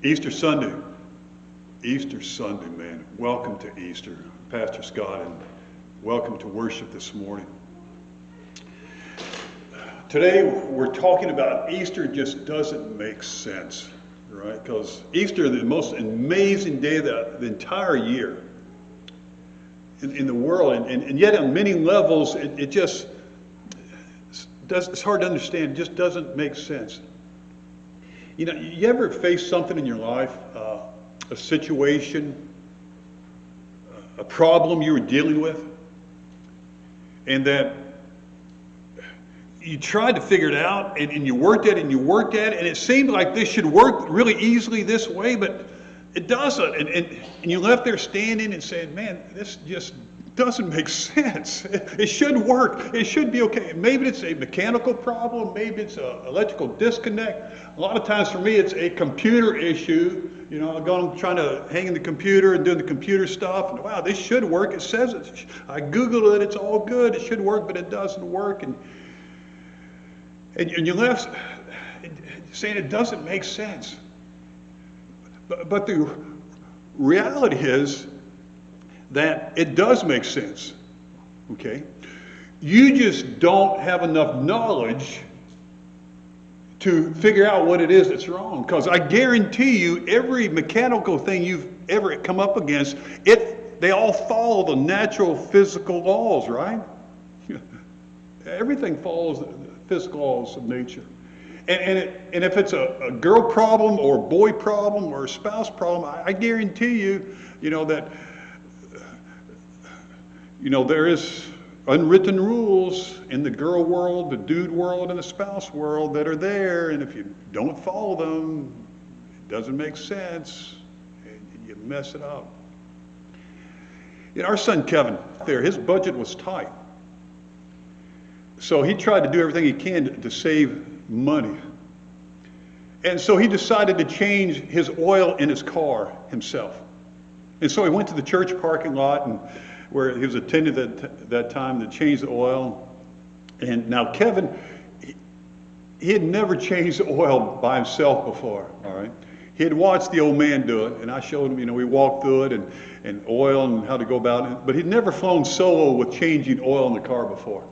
Easter Sunday. Easter Sunday, man. Welcome to Easter. Pastor Scott, and welcome to worship this morning. Today, we're talking about Easter just doesn't make sense, right? Because Easter is the most amazing day of the entire year in the world. And yet, on many levels, it just does, it's hard to understand. It just doesn't make sense. You know, you ever face something in your life, a situation, a problem you were dealing with, and that you tried to figure it out, and you worked at it, and it seemed like this should work really easily this way, but it doesn't. And you left there standing and saying, man, this just doesn't make sense. It should work. It should be okay. Maybe it's a mechanical problem. Maybe it's an electrical disconnect. A lot of times for me, it's a computer issue. You know, I'm trying to hang in the computer and doing the computer stuff. And wow, this should work. It says it. I Googled it. It's all good. It should work, but it doesn't work. And you left saying it doesn't make sense. But the reality is that it does make sense, okay? You just don't have enough knowledge to figure out what it is that's wrong. Because I guarantee you, every mechanical thing you've ever come up against, they all follow the natural physical laws, right? Everything follows the physical laws of nature. And if it's a girl problem or a boy problem or a spouse problem, I guarantee you, there is unwritten rules in the girl world, the dude world, and the spouse world that are there. And if you don't follow them, it doesn't make sense, and you mess it up. Our son Kevin, his budget was tight. So he tried to do everything he can to save money. And so he decided to change his oil in his car himself. And so he went to the church parking lot and where he was attending that time to change the oil. And now Kevin, he had never changed the oil by himself before, all right? He had watched the old man do it, and I showed him, we walked through it and oil and how to go about it. But he'd never flown solo with changing oil in the car before.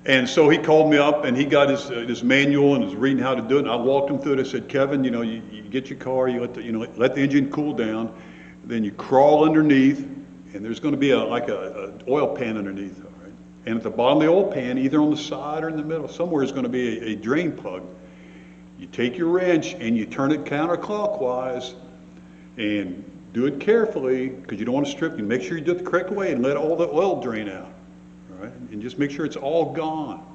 And so he called me up and he got his manual and was reading how to do it. And I walked him through it. I said, Kevin, you get your car, you let the engine cool down, then you crawl underneath, and there's going to be a oil pan underneath, all right? And at the bottom of the oil pan, either on the side or in the middle, somewhere is going to be a drain plug. You take your wrench and you turn it counterclockwise and do it carefully because you don't want to strip. You make sure you do it the correct way and let all the oil drain out. Right? And just make sure it's all gone.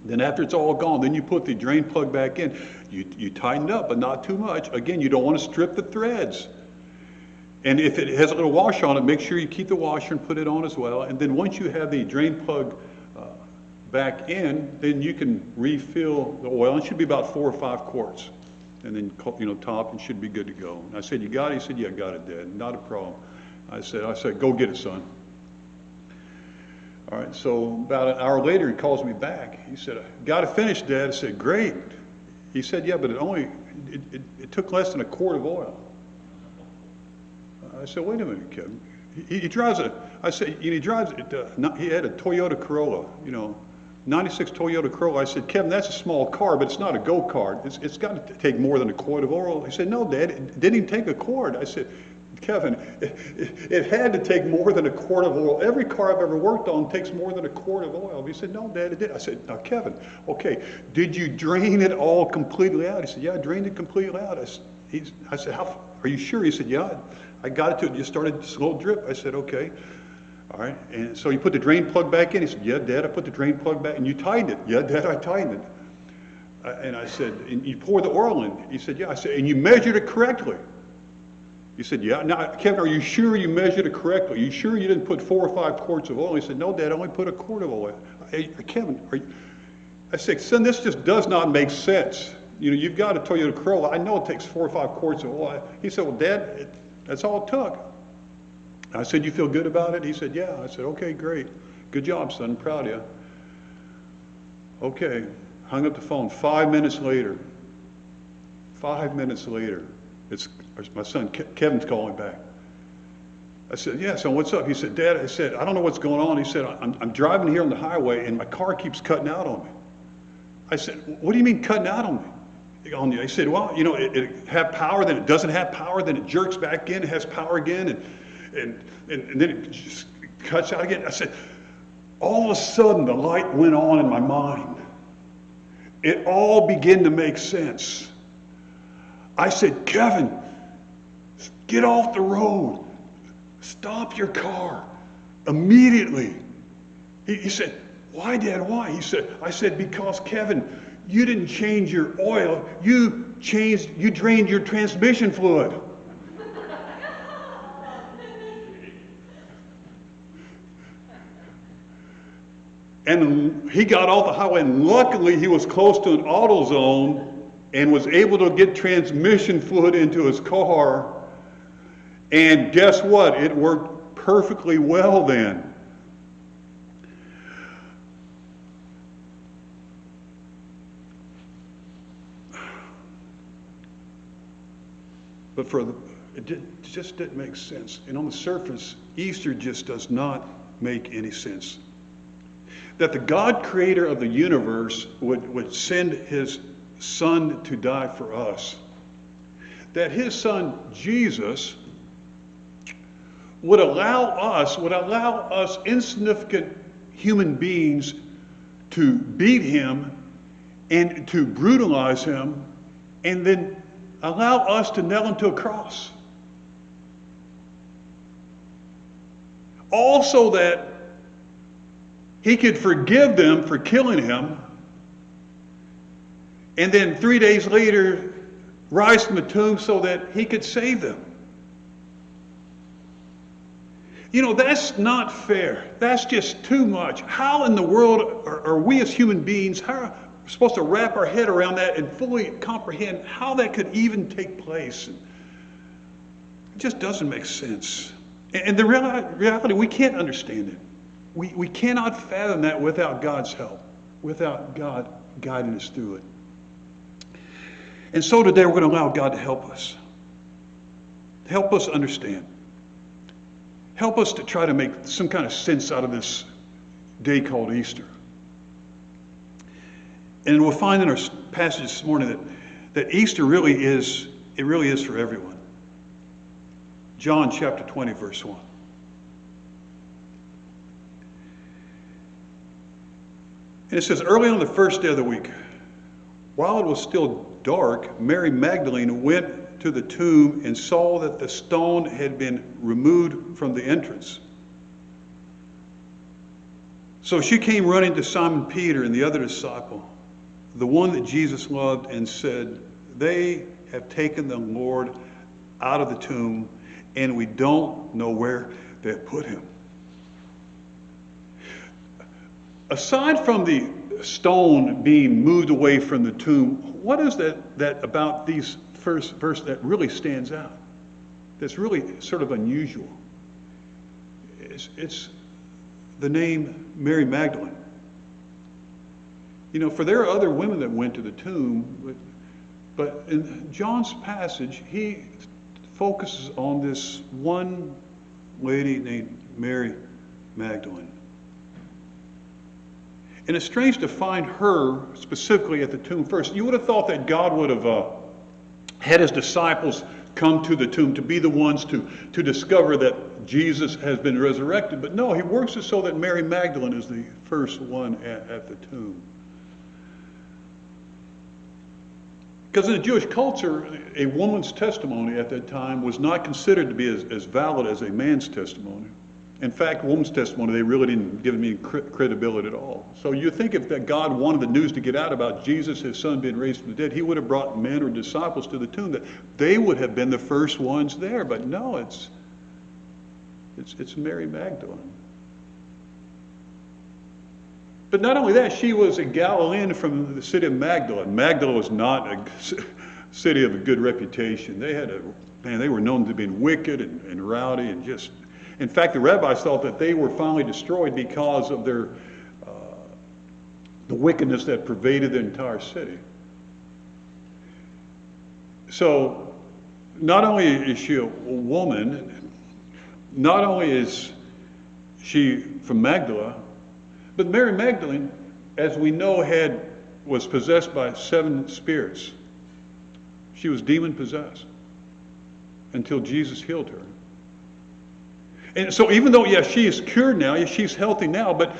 Then after it's all gone, then you put the drain plug back in. You tighten it up, but not too much. Again, you don't want to strip the threads. And if it has a little washer on it, make sure you keep the washer and put it on as well. And then once you have the drain plug back in, then you can refill the oil. It should be about 4 or 5 quarts. And then, top, and should be good to go. And I said, you got it? He said, yeah, I got it, Dad. Not a problem. I said, go get it, son. All right, so about an hour later, he calls me back. He said, got it finished, Dad. I said, great. He said, yeah, but it took less than a quart of oil. I said, wait a minute, Kevin. He drives he had a Toyota Corolla, 96 Toyota Corolla. I said, Kevin, that's a small car, but it's not a go-kart. It's got to take more than a quart of oil. He said, no, Dad, it didn't even take a quart. I said, Kevin, it had to take more than a quart of oil. Every car I've ever worked on takes more than a quart of oil. He said, no, Dad, it did. I said, now, Kevin, okay, did you drain it all completely out? He said, yeah, I drained it completely out. I said, are you sure? He said, yeah, I got it to it. Just started slow drip. I said, okay. All right. And so you put the drain plug back in. He said, yeah, Dad, I put the drain plug back. And you tightened it. Yeah, Dad, I tightened it. And I said, and you pour the oil in. He said, yeah. I said, and you measured it correctly. He said, yeah. Now, Kevin, are you sure you measured it correctly? Are you sure you didn't put 4 or 5 quarts of oil? He said, no, Dad, I only put a quart of oil. Hey, Kevin, I said, son, this just does not make sense. You've got a Toyota Corolla. I know it takes 4 or 5 quarts of oil. He said, well, Dad, that's all it took. I said, you feel good about it? He said, yeah. I said, okay, great. Good job, son. Proud of you. Okay. Hung up the phone. 5 minutes later, 5 minutes later, my son Kevin's calling back. I said, yeah, son, what's up? He said, Dad, I said, I don't know what's going on. He said, I'm driving here on the highway and my car keeps cutting out on me. I said, what do you mean cutting out on me? On you? He said, well, you know, it had power, then it doesn't have power, then it jerks back in, it has power again, and then it just cuts out again. I said, all of a sudden the light went on in my mind. It all began to make sense. I said, Kevin, get off the road. Stop your car immediately. He said, why, Dad, why? I said, because Kevin, you didn't change your oil, you drained your transmission fluid. And he got off the highway, and luckily he was close to an AutoZone and was able to get transmission fluid into his car. And guess what? It worked perfectly well then. But it just didn't make sense. And on the surface, Easter just does not make any sense. That the God creator of the universe would send his son to die for us. That his son, Jesus, would allow us insignificant human beings to beat him and to brutalize him and then allow us to nail him to a cross. Also that he could forgive them for killing him and then 3 days later rise from the tomb so that he could save them. You know, that's not fair. That's just too much. How in the world are we as human beings, how are we supposed to wrap our head around that and fully comprehend how that could even take place? It just doesn't make sense. And the reality, we can't understand it. We cannot fathom that without God's help, without God guiding us through it. And so today we're going to allow God to help us understand. Help us to try to make some kind of sense out of this day called Easter. And we'll find in our passage this morning that Easter really is for everyone. John chapter 20, verse 1. And it says, early on the first day of the week, while it was still dark, Mary Magdalene went to the tomb and saw that the stone had been removed from the entrance. So she came running to Simon Peter and the other disciple, the one that Jesus loved, and said, they have taken the Lord out of the tomb, and we don't know where they have put him. Aside from the stone being moved away from the tomb, what is that about these first verse that really stands out? That's really sort of unusual. It's the name Mary Magdalene. You know, for there are other women that went to the tomb, but in John's passage, he focuses on this one lady named Mary Magdalene. And it's strange to find her specifically at the tomb first. You would have thought that God would have had his disciples come to the tomb to be the ones to discover that Jesus has been resurrected. But no, he works it so that Mary Magdalene is the first one at the tomb. Because in the Jewish culture, a woman's testimony at that time was not considered to be as valid as a man's testimony. In fact, woman's testimony, they really didn't give me credibility at all. So you think if that God wanted the news to get out about Jesus, his son being raised from the dead, he would have brought men or disciples to the tomb, that they would have been the first ones there. But no, it's Mary Magdalene. But not only that, she was a Galilean from the city of Magdala. Magdala was not a city of a good reputation. They were known to be wicked and rowdy and just. In fact, the rabbis thought that they were finally destroyed because of the wickedness that pervaded the entire city. So not only is she a woman, not only is she from Magdala, but Mary Magdalene, as we know, was possessed by 7 spirits. She was demon possessed until Jesus healed her. And so even though, yes, she is cured now, yes, she's healthy now, but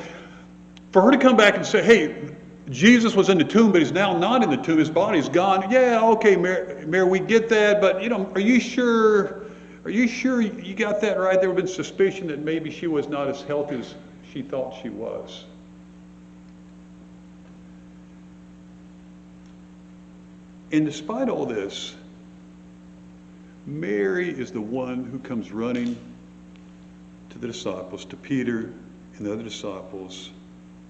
for her to come back and say, hey, Jesus was in the tomb, but he's now not in the tomb, his body's gone. Yeah, okay, Mary, we get that, but are you sure you got that right? There would have been suspicion that maybe she was not as healthy as she thought she was. And despite all this, Mary is the one who comes running to the disciples, to Peter and the other disciples,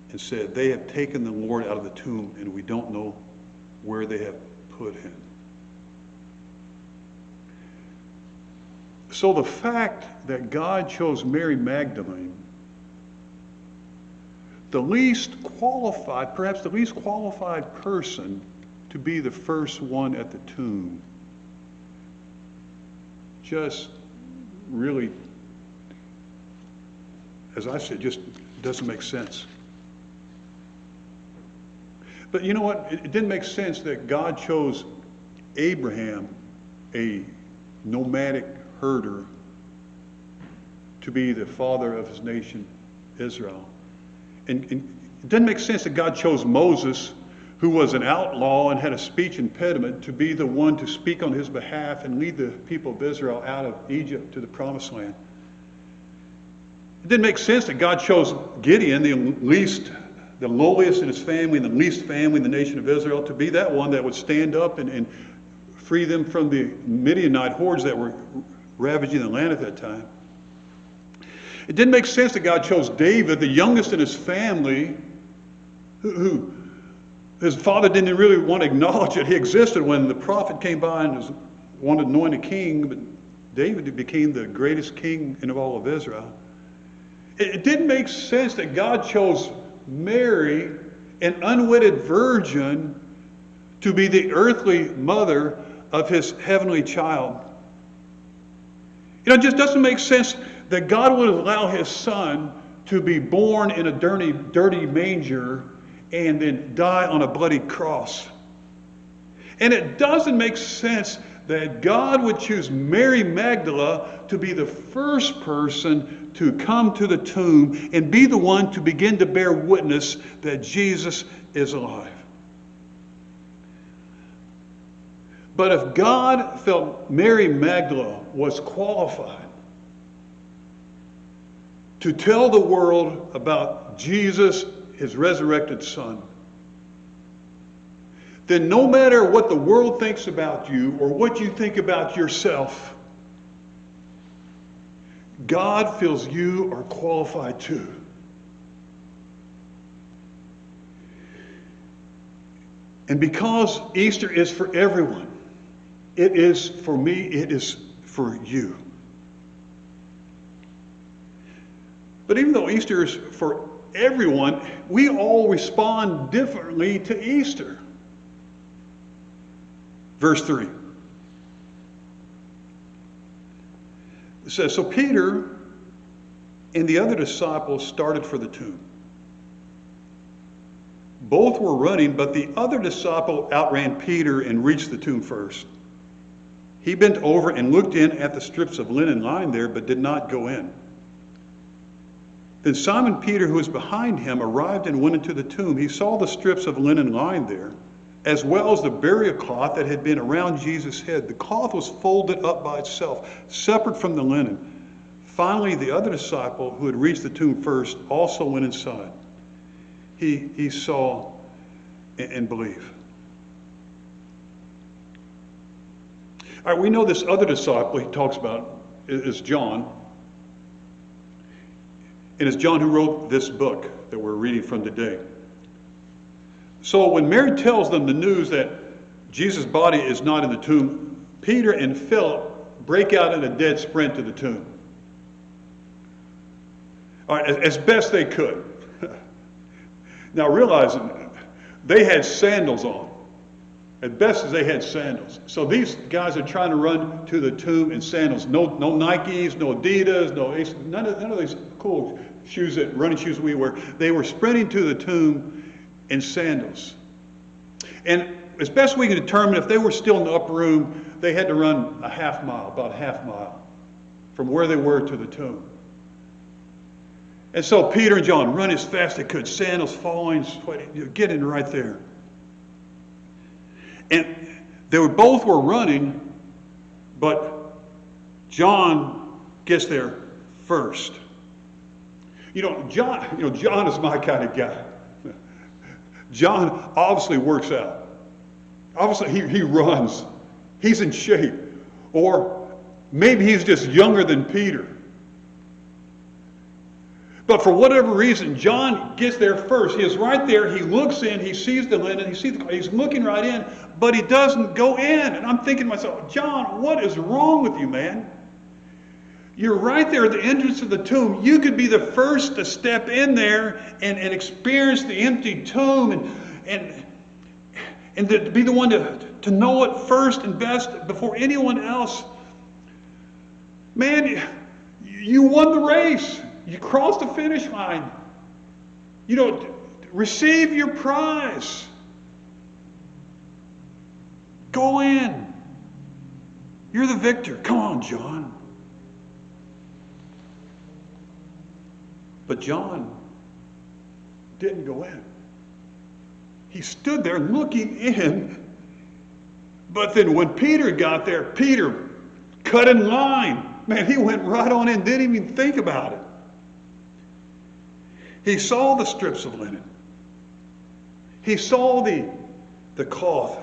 and said, they have taken the Lord out of the tomb, and we don't know where they have put him. So the fact that God chose Mary Magdalene, the least qualified, perhaps the least qualified person to be the first one at the tomb, just really, as I said, just doesn't make sense. But you know what? It didn't make sense that God chose Abraham, a nomadic herder, to be the father of his nation, Israel. And it didn't make sense that God chose Moses, who was an outlaw and had a speech impediment, to be the one to speak on his behalf and lead the people of Israel out of Egypt to the promised land. It didn't make sense that God chose Gideon, the lowliest in his family and the least family in the nation of Israel, to be that one that would stand up and free them from the Midianite hordes that were ravaging the land at that time. It didn't make sense that God chose David, the youngest in his family, who his father didn't really want to acknowledge that he existed when the prophet came by and wanted to anoint a king, but David became the greatest king in all of Israel. It didn't make sense that God chose Mary, an unwedded virgin, to be the earthly mother of his heavenly child. It just doesn't make sense that God would allow his son to be born in a dirty manger and then die on a bloody cross. And it doesn't make sense that God would choose Mary Magdala to be the first person to come to the tomb and be the one to begin to bear witness that Jesus is alive. But if God felt Mary Magdala was qualified to tell the world about Jesus, his resurrected son, then no matter what the world thinks about you or what you think about yourself, God feels you are qualified too. And because Easter is for everyone, it is for me, it is for you. But even though Easter is for everyone, we all respond differently to Easter. Verse 3. It says, so Peter and the other disciples started for the tomb. Both were running, but the other disciple outran Peter and reached the tomb first. He bent over and looked in at the strips of linen lying there, but did not go in. Then Simon Peter, who was behind him, arrived and went into the tomb. He saw the strips of linen lying there, as well as the burial cloth that had been around Jesus' head. The cloth was folded up by itself, separate from the linen. Finally, the other disciple, who had reached the tomb first, also went inside. He saw and believed. All right, we know this other disciple he talks about is John. And it's John who wrote this book that we're reading from today. So when Mary tells them the news that Jesus' body is not in the tomb, Peter and Philip break out in a dead sprint to the tomb. All right, as best they could. Now realizing they had sandals on. At best as they had sandals. So these guys are trying to run to the tomb in sandals. No Nikes, no Adidas, none of these cool shoes, running shoes we wear. They were sprinting to the tomb in sandals. And as best we can determine, if they were still in the upper room, they had to run about a half mile from where they were to the tomb. And so Peter and John run as fast as they could, sandals falling, sweating, getting right there. And both were running, but John gets there first. John is my kind of guy. John obviously works out. Obviously he runs. He's in shape. Or maybe he's just younger than Peter. But for whatever reason, John gets there first. He is right there. He looks in. He sees the linen. He's looking right in, but he doesn't go in. And I'm thinking to myself, John, what is wrong with you, man? You're right there at the entrance of the tomb. You could be the first to step in there and experience the empty tomb and to be the one to know it first and best before anyone else. Man, you won the race. You crossed the finish line. Receive your prize. Go in. You're the victor. Come on, John. But John didn't go in. He stood there looking in. But then when Peter got there, Peter cut in line. Man, he went right on in, didn't even think about it. He saw the strips of linen. He saw the cloth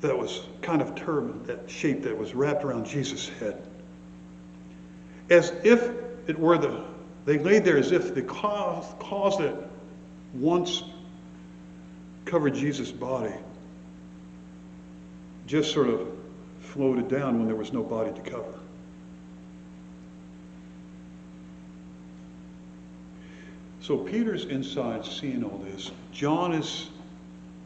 that was kind of turban, that shape that was wrapped around Jesus' head. As if it were they laid there as if the cloth that once covered Jesus' body just sort of floated down when there was no body to cover. So Peter's inside seeing all this. John is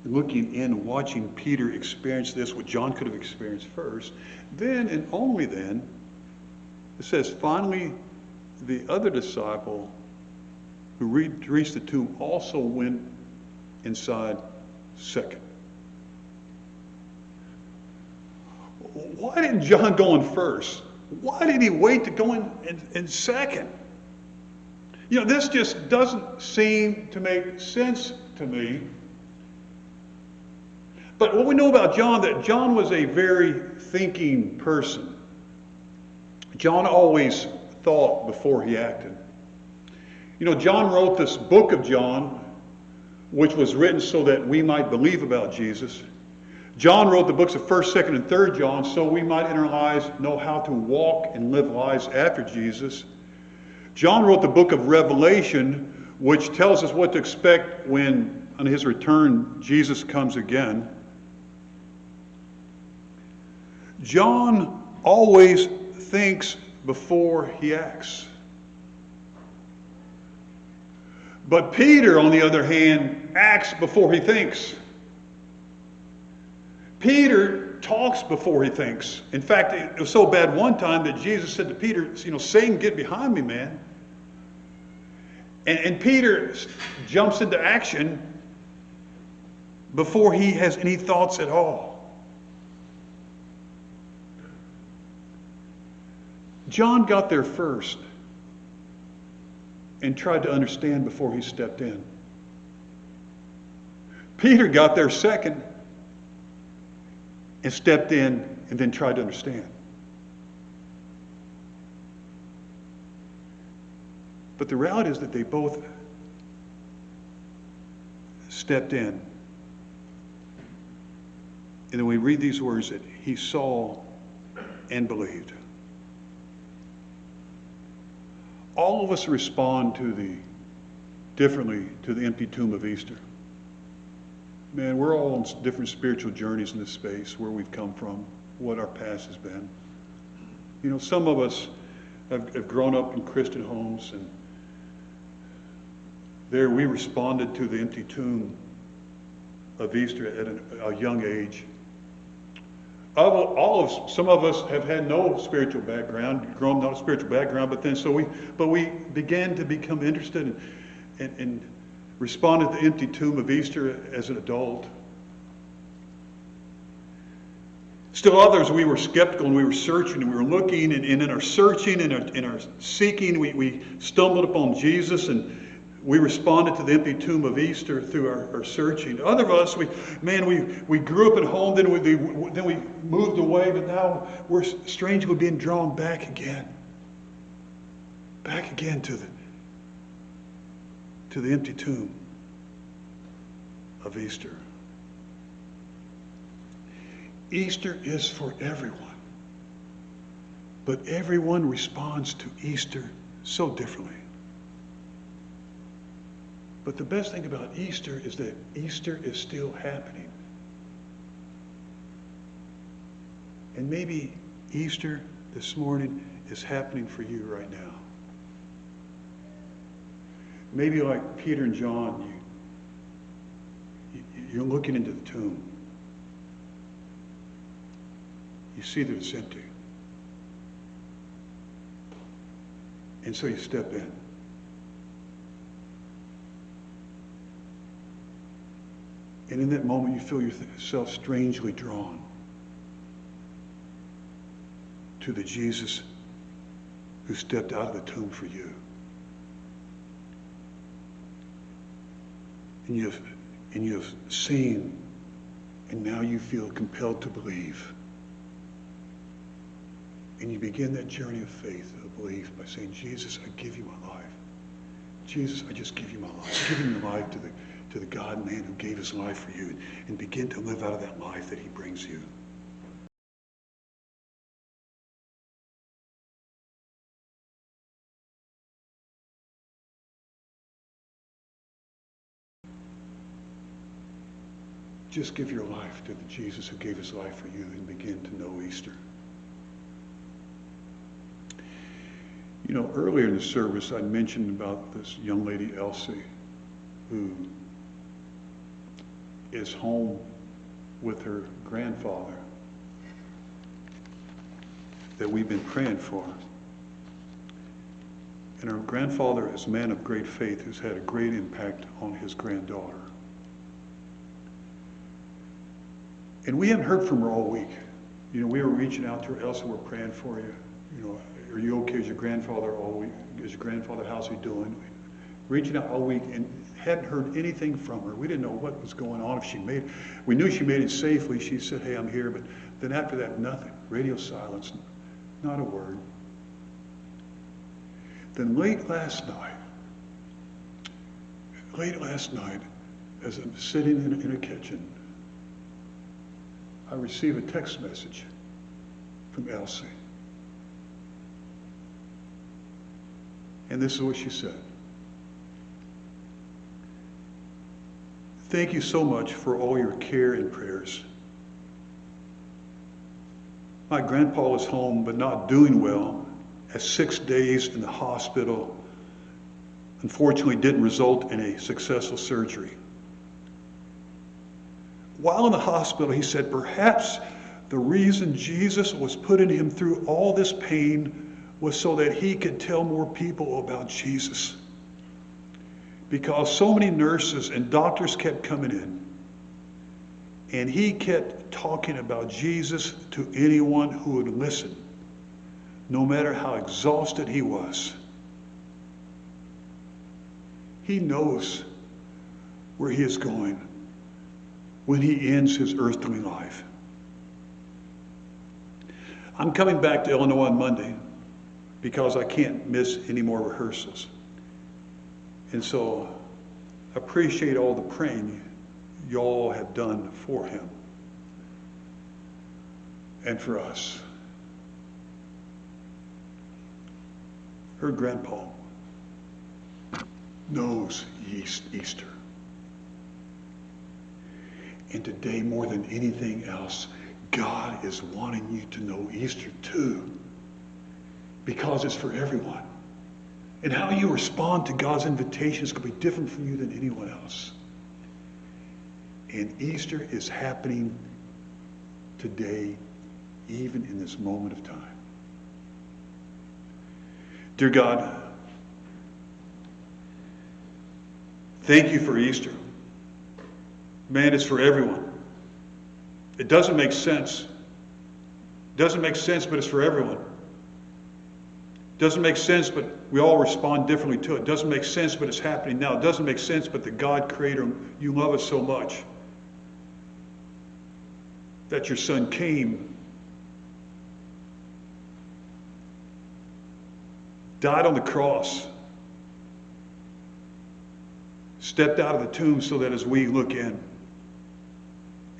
looking in, watching Peter experience this, what John could have experienced first. Then, and only then, it says, finally, the other disciple who reached the tomb also went inside second. Why didn't John go in first? Why did he wait to go in second? This just doesn't seem to make sense to me. But what we know about John, that John was a very thinking person. John always thought before he acted. John wrote this book of John, which was written so that we might believe about Jesus. John wrote the books of 1st, 2nd, and 3rd John so we might in our lives know how to walk and live lives after Jesus. John wrote the book of Revelation, which tells us what to expect when, on his return, Jesus comes again. John always thinks before he acts. But Peter, on the other hand, acts before he thinks. Peter talks before he thinks. In fact, it was so bad one time that Jesus said to Peter, Satan, get behind me, man. And Peter jumps into action before he has any thoughts at all. John got there first and tried to understand before he stepped in. Peter got there second and stepped in and then tried to understand. But the reality is that they both stepped in. And then we read these words that he saw and believed. All of us respond differently to the empty tomb of Easter. Man, we're all on different spiritual journeys in this space, where we've come from, what our past has been. Some of us have grown up in Christian homes, and there we responded to the empty tomb of Easter at a young age. Some of us have had no spiritual background, grown up no spiritual background, but we began to become interested and respond at the empty tomb of Easter as an adult. Still others, we were skeptical and we were searching and we were looking, and in our searching and in our seeking, we stumbled upon Jesus, and we responded to the empty tomb of Easter through our searching. Other of us, we grew up at home, then we moved away, but now we're strangely being drawn back again to the empty tomb of Easter. Easter is for everyone, but everyone responds to Easter so differently. But the best thing about Easter is that Easter is still happening. And maybe Easter this morning is happening for you right now. Maybe like Peter and John, you're looking into the tomb. You see that it's empty. And so you step in. And in that moment, you feel yourself strangely drawn to the Jesus who stepped out of the tomb for you. And you've seen, and now you feel compelled to believe. And you begin that journey of faith, of belief, by saying, Jesus, I give you my life. Jesus, I just give you my life. Give your life to the God-man who gave his life for you, and begin to live out of that life that he brings you. Just give your life to the Jesus who gave his life for you, and begin to know Easter. You know, earlier in the service, I mentioned about this young lady, Elsie, who is home with her grandfather that we've been praying for. And her grandfather is a man of great faith who's had a great impact on his granddaughter. And we haven't heard from her all week. You know, we were reaching out to her, Elsie, we're praying for you. You know, are you okay? Is your grandfather all week? Is your grandfather, how's he doing? Reaching out all week and hadn't heard anything from her. We didn't know what was going on. We knew she made it safely. She said, hey, I'm here. But then after that, nothing. Radio silence, not a word. Then late last night, as I'm sitting in a kitchen, I received a text message from Elsie. And this is what she said. Thank you so much for all your care and prayers. My grandpa is home but not doing well, as 6 days in the hospital unfortunately didn't result in a successful surgery. While in the hospital, he said, perhaps the reason Jesus was putting him through all this pain was so that he could tell more people about Jesus. Because so many nurses and doctors kept coming in, and he kept talking about Jesus to anyone who would listen, no matter how exhausted he was. He knows where he is going when he ends his earthly life. I'm coming back to Illinois on Monday because I can't miss any more rehearsals. And so I appreciate all the praying y'all have done for him and for us. Her grandpa knows Easter. And today, more than anything else, God is wanting you to know Easter too, because it's for everyone. And how you respond to God's invitations could be different for you than anyone else. And Easter is happening today even in this moment of time. Dear God, thank you for Easter. Man, it's for everyone. It doesn't make sense. It doesn't make sense, but it's for everyone. It doesn't make sense, but we all respond differently to it. It doesn't make sense, but it's happening now. It doesn't make sense, but the God Creator, you love us so much that your Son came, died on the cross, stepped out of the tomb so that as we look in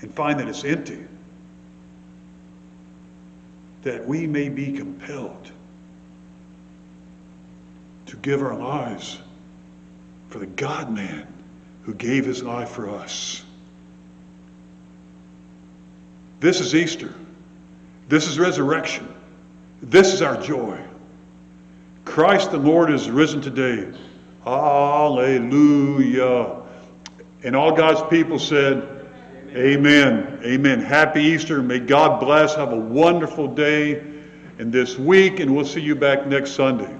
and find that it's empty, that we may be compelled to give our lives for the God-man who gave his life for us. This is Easter. This is resurrection. This is our joy. Christ the Lord is risen today. Hallelujah. And all God's people said, amen. Amen. Happy Easter. May God bless. Have a wonderful day in this week, and we'll see you back next Sunday.